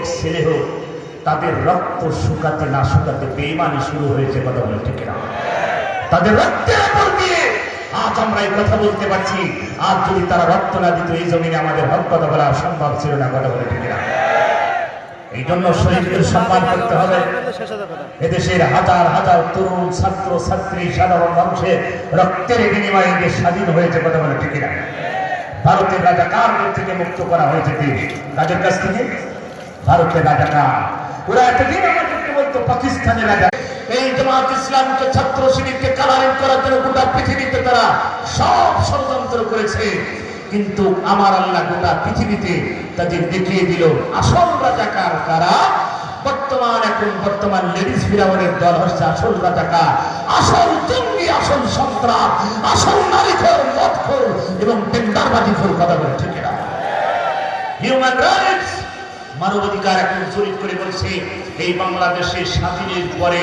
হোক ছেলে হোক, তাদের রক্ত শুকাতে না শুকাতে বেঈমানি শুরু হয়েছে। কথা বলে ঠিক না? তাদের রক্তের উপর দিয়ে আজ আমরা এই কথা বলতে পারছি। আজ যদি তারা রক্ত না দিত, এই জমিনে আমাদের হক কথা বলা সম্ভব ছিল না। কথা বলে ঠিক না? এই জন্য শহীদদের সম্মান করতে হবে। এদেশের হাজার হাজার তরুণ ছাত্র ছাত্রী সাধারণ মানুষের রক্তের বিনিময়ে দেশ স্বাধীন হয়েছে। কথা বলে ঠিক না? ভারতের রাজাকারদের থেকে মুক্ত করা হয়েছে দেশ। তাদের কাছ থেকে ভারতের রাজাকার, ওরা এতদিন আমাদেরকে বলতো পাকিস্তানের রাজা। এই জামাত ইসলামকে ছাত্র শিবিরকে কালারিং করার জন্য গোটা পৃথিবীতে তারা সব ষড়যন্ত্র করেছে, কিন্তু আমার আল্লাহ গোটা পৃথিবীতে তাদের দেখিয়ে দিল আসল রাজাকার কারা। বর্তমান লেডিস ফিরাউনের দল হচ্ছে আসল রাজাকার, আসল জঙ্গি, আসল সন্ত্রাস, আসল নারীখোর, মদখোর এবং টেন্ডারবাজিখোর। কথা বলে ঠিক না? হিউম্যান রাইটস, মানবাধিকার এখন জরিপ করে বলছে এই বাংলাদেশের স্বাধীনের পরে